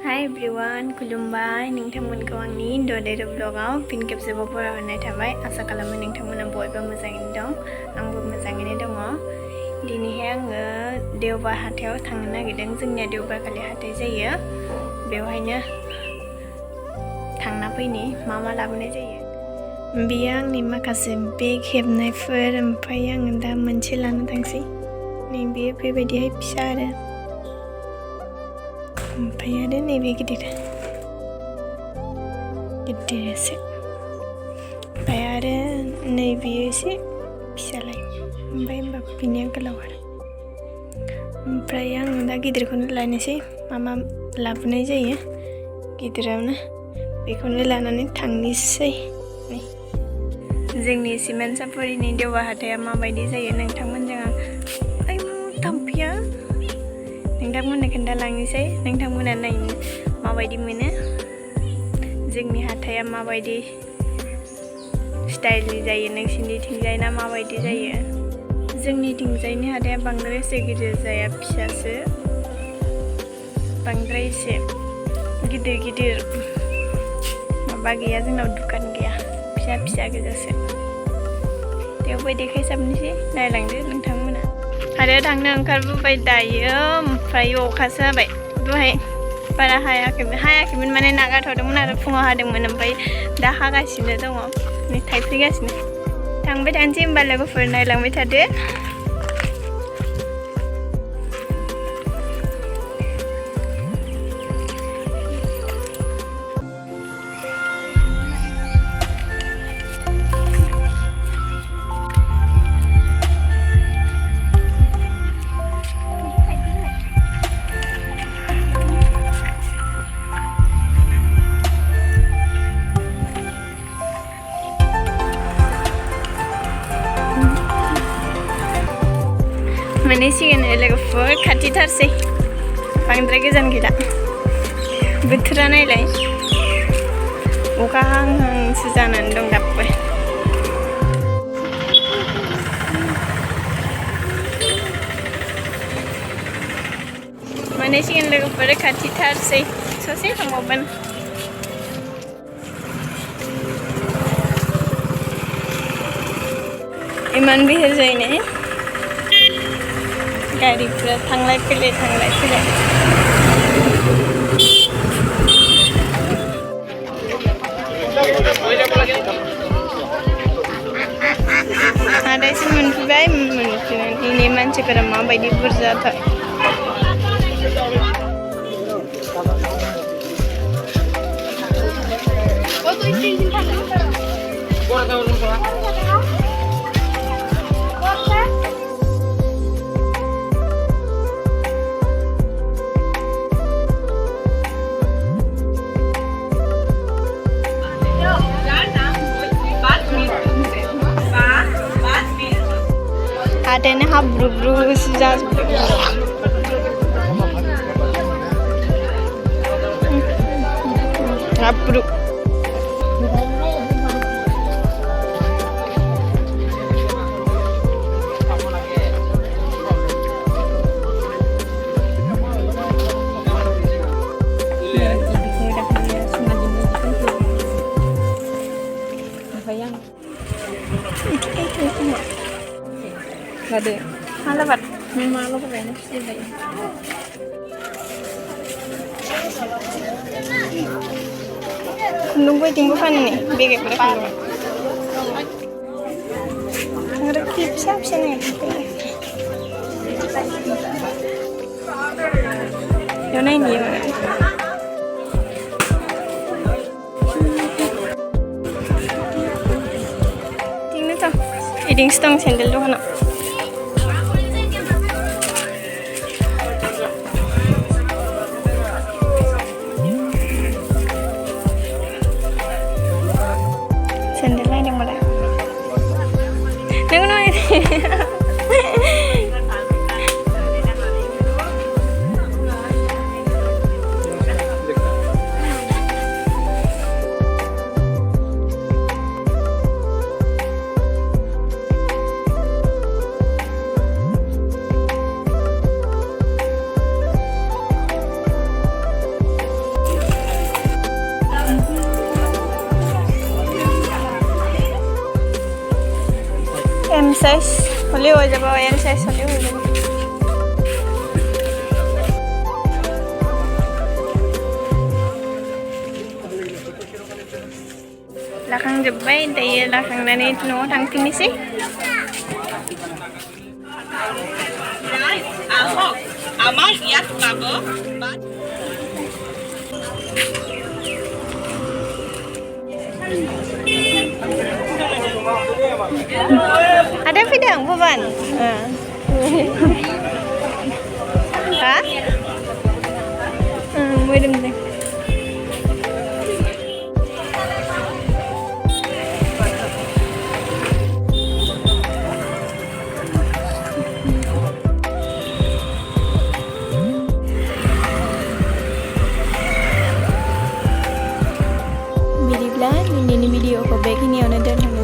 Hi everyone, खुलुमबाय नोंथांमोनखौ आंनि डडेरो ब्लगाव फिन खेबसेबाव बरायहरनाय थाबाय। आसा खालामो नोंथांमोना बयबो मोजाङैनो दं, आंबो मोजाङैनो दङ। दिनैहाय आङो देवबार हाथायाव थांनो नागिरदों। जोंनिया देवबारखालि हाथाय जायो, बेवहायनो थांना फैनि मा लाबोनाय जायो। बेयो आंनि माखासे बेग हेबनायफोर, ओमफ्राय आङो दा मोनसे लाना थांसै। नै बेयो बेबायदिहाय फिसा आरो ओमफ्राय आरो नैबे गिदिर एसे, ओमफ्राय आरो नैबेयो एसे फिसालाय, ओमफ्राय होमबाबो बिनिया गोलाव आरो। ओमफ्राय आङो दा गिदिरखौनो लानोसै, मा लाबोनाय जायो गिदिरावनो बेखौनो लानानै थांनोसै। जोंनि सिमेन्टसापरिनि देवबार हाथाया माबायदि जायो नोंथांमोनजों आं थाम्फैया नोंथांमोननो खोन्थालांनोसै। नोंथांमोना नायनो माबायदि मोनो, जोंनि हाथाया माबायदि स्टाइलनि जायो, नोंसिनिथिंजायना माबायदि जायो। जोंनिथिंजायनि हाथाया बांद्राय एसे गिदिर जाया, फिसासो, बांद्राय एसे गिदिर माबा गैया, जोंनाव दुखान गैया, फिसा गोजासो। थेवबो देखायसाबनोसै, नायलांदो नोंथांमोना। आरो थांनो ओंखारबोबाय दायो, ओमफ्राय अखासो हाबाय। दहाय बारा हायाखैमोन माने नागारथ'दोंमोन आरो फुङाव हादोंमोन, ओमफ्राय दा हागासिनो दङ, नै थाइफ्रिगासिनो। थांबाय थानोसै होमबा लोगोफोर, नायलांबाय थादो। मोनहैसिगोन लोगोफोर, खाथिथारसै, बांद्राय गोजान गैला। बोथोरा नायलाय, अखा हांहांसो जानानै दं दाबो। मोनहैसिगोन लोगोफोर, खाथिथारसै, ससे थांबावगोन। इमान बिहिर जायो ने, गारिफ्रा थांलाय फैलाय हाथायसिम मोनफैबाय। मोनफैनानै मानसिफोरा माबायदि बुरजाथार। हाथायानो हाब्रुसो जाजोब्बाय। हाब्रु Gade, malabat, malo pa kayo sila. Nung pwede mo pa nih, bigay pa rin. Ngarap siap siya na ito. Yun na hindi mo. Tingnan to, iding stong sandal doon na. size হ'লেও হৈ যাব L size হ'লেও হৈ যাব लाखांजोब्बाय दायो लाखांनानै न'आव थांफिननोसै আমাৰ ইয়াত পাব ada pidang beban ha Wait a minute Ini video ko begini ono dan